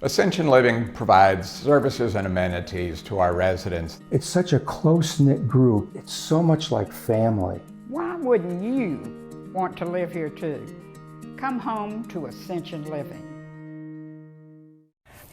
Ascension Living provides services and amenities to our residents. It's such a close-knit group. It's so much like family. Why wouldn't you want to live here too? Come home to Ascension Living.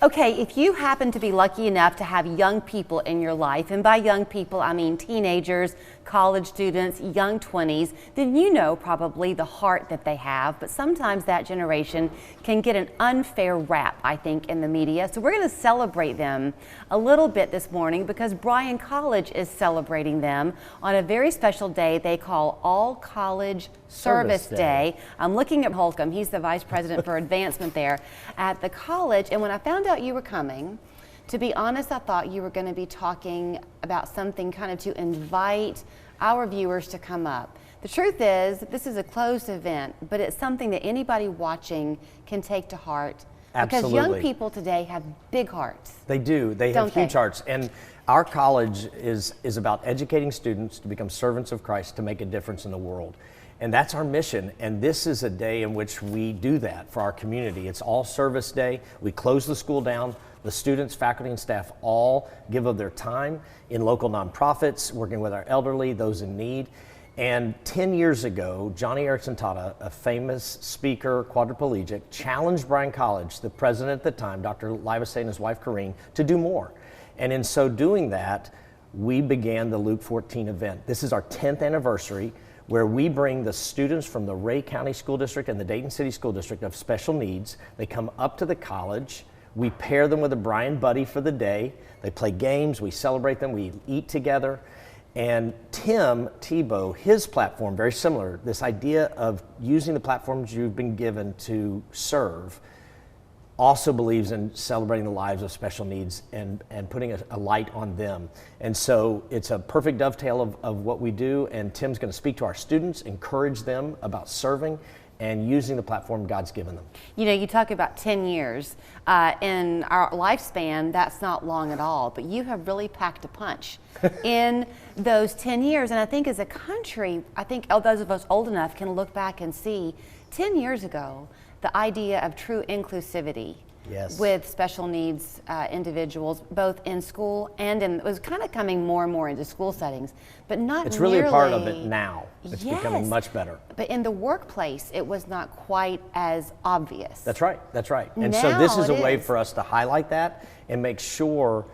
Okay, if you happen to be lucky enough to have young people in your life, and by young people I mean teenagers, college students, young 20s, then you know probably the heart that they have, but sometimes that generation can get an unfair rap, I think, in the media. So we're going to celebrate them a little bit this morning because Bryan College is celebrating them on a very special day they call All College Service Day. I'm looking at Holcomb. He's the Vice President for Advancement there at the college. And when I found out you were coming, to be honest, I thought you were going to be talking about something kind of to invite our viewers to come up. The truth is, this is a closed event, but it's something that anybody watching can take to heart. Absolutely. Because young people today have big hearts. They do. They have huge hearts. And our college is about educating students to become servants of Christ to make a difference in the world. And that's our mission. And this is a day in which we do that for our community. It's All Service Day. We close the school down. The students, faculty, and staff all give of their time in local nonprofits, working with our elderly, those in need. And 10 years ago, Johnny Erickson Tata, a famous speaker, quadriplegic, challenged Bryan College, the president at the time, Dr. Livesay and his wife, Corrine, to do more. And in so doing that, we began the Luke 14 event. This is our 10th anniversary, where we bring the students from the Ray County School District and the Dayton City School District of special needs. They come up to the college. We pair them with a Bryan buddy for the day. They play games, we celebrate them, we eat together. And Tim Tebow, his platform, very similar, this idea of using the platforms you've been given to serve, also believes in celebrating the lives of special needs and putting a light on them. And so it's a perfect dovetail of what we do, and Tim's going to speak to our students, encourage them about serving and using the platform God's given them. You know, you talk about 10 years. In our lifespan, that's not long at all, but you have really packed a punch in those 10 years. And I think as a country, I think those of us old enough can look back and see 10 years ago, the idea of true inclusivity with special needs individuals, both in school and it was kind of coming more and more into school settings, but not It's really a part of it now. It's becoming much better. But in the workplace, it was not quite as obvious. That's right, that's right. And now so this is a way for us to highlight that and make sure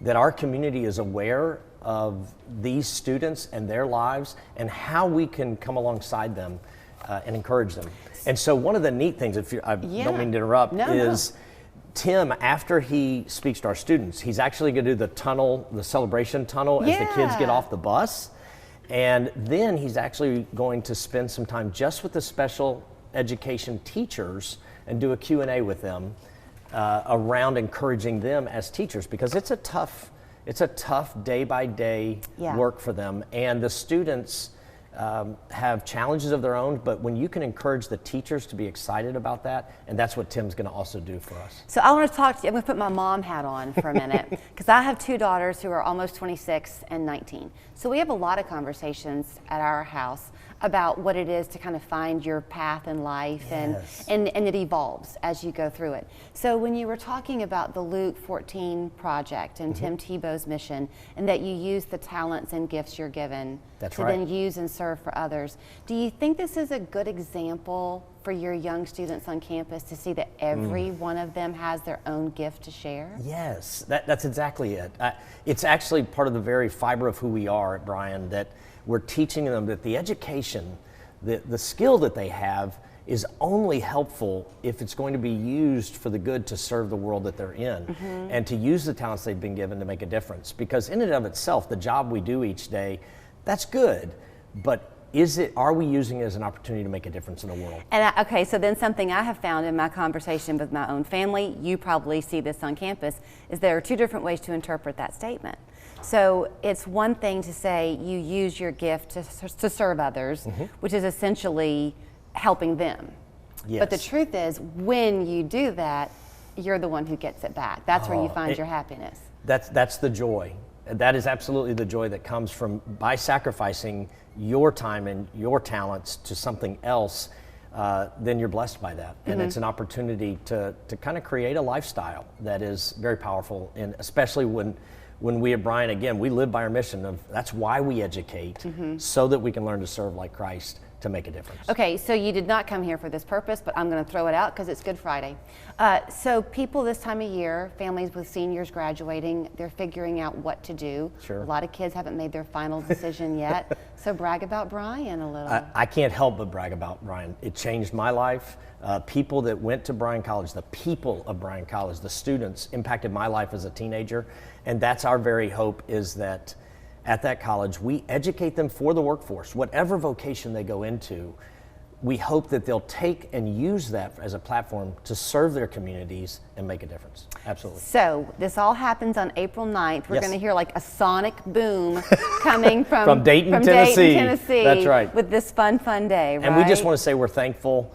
that our community is aware of these students and their lives and how we can come alongside them and encourage them. And so one of the neat things, I don't mean to interrupt, is Tim, after he speaks to our students, he's actually going to do the celebration tunnel as the kids get off the bus. And then he's actually going to spend some time just with the special education teachers and do a Q&A with them around encouraging them as teachers, because it's a tough day-by-day work for them. And the students have challenges of their own, but when you can encourage the teachers to be excited about that, and that's what Tim's going to also do for us. So I want to talk to you. I'm going to put my mom hat on for a minute because I have two daughters who are almost 26 and 19. So we have a lot of conversations at our house about what it is to kind of find your path in life, and it evolves as you go through it. So when you were talking about the Luke 14 project and Tim Tebow's mission, and that you use the talents and gifts you're given to then use and serve for others, do you think this is a good example for your young students on campus to see that every one of them has their own gift to share? Yes, that's exactly it. It's actually part of the very fiber of who we are at Bryan, that we're teaching them that the education, the skill that they have is only helpful if it's going to be used for the good to serve the world that they're in, and to use the talents they've been given to make a difference. Because in and of itself, the job we do each day, that's good, but are we using it as an opportunity to make a difference in the world? And okay, so then something I have found in my conversation with my own family, you probably see this on campus, is there are two different ways to interpret that statement. So it's one thing to say you use your gift to serve others, which is essentially helping them. Yes. But the truth is, when you do that, you're the one who gets it back. That's where you find your happiness. That's the joy. That is absolutely the joy that comes by sacrificing your time and your talents to something else. then you're blessed by that. And it's an opportunity to kind of create a lifestyle that is very powerful, and especially when we at Bryan, again, we live by our mission of that's why we educate, so that we can learn to serve like Christ to make a difference. Okay, so you did not come here for this purpose, but I'm going to throw it out because it's Good Friday. So people this time of year, families with seniors graduating, they're figuring out what to do. Sure. A lot of kids haven't made their final decision yet. So brag about Bryan a little. I can't help but brag about Bryan. It changed my life. People that went to Bryan College, the people of Bryan College, the students, impacted my life as a teenager. And that's our very hope, is that at that college, we educate them for the workforce. Whatever vocation they go into, we hope that they'll take and use that as a platform to serve their communities and make a difference. Absolutely. So this all happens on April 9th. We're Yes. going to hear like a sonic boom coming from, From Dayton, Tennessee. That's right. With this fun day, right? And we just want to say we're thankful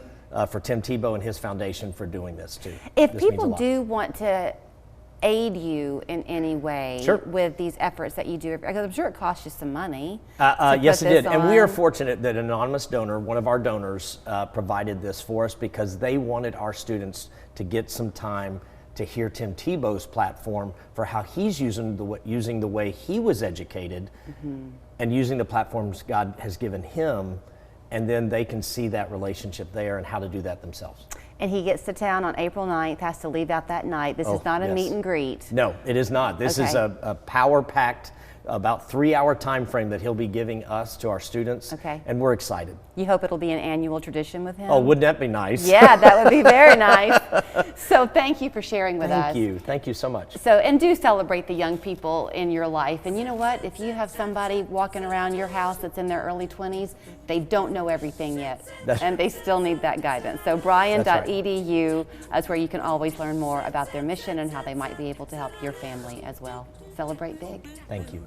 for Tim Tebow and his foundation for doing this too. If This means a people lot. do want to aid you in any way Sure. with these efforts that you do, because I'm sure it costs you some money. Yes, put it did. this And we are on. fortunate that an anonymous donor, one of our donors, provided this for us because they wanted our students to get some time to hear Tim Tebow's platform for how he's using the way he was educated, and using the platforms God has given him, and then they can see that relationship there and how to do that themselves. And he gets to town on April 9th, has to leave out that night. This is not a yes. meet and greet. No, it is not. This is Okay. a power-packed, about 3-hour time frame that he'll be giving us to our students. Okay. And we're excited. You hope it'll be an annual tradition with him? Oh, wouldn't that be nice? Yeah, that would be very nice. So thank you for sharing with us. Thank you. Thank you so much. So, and do celebrate the young people in your life. And you know what? If you have somebody walking around your house that's in their early 20s, they don't know everything yet. And they still need that guidance. So bryan.edu is where you can always learn more about their mission and how they might be able to help your family as well. Celebrate big. Thank you.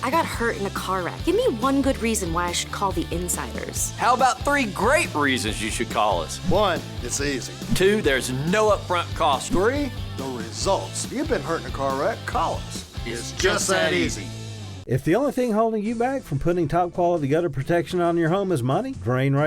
I got hurt in a car wreck. Give me one good reason why I should call the Insiders. How about 3 great reasons you should call us? 1, it's easy. 2, there's no upfront cost. 3, the results. If you've been hurt in a car wreck, call us. It's just that easy. If the only thing holding you back from putting top quality gutter protection on your home is money, Drain Rate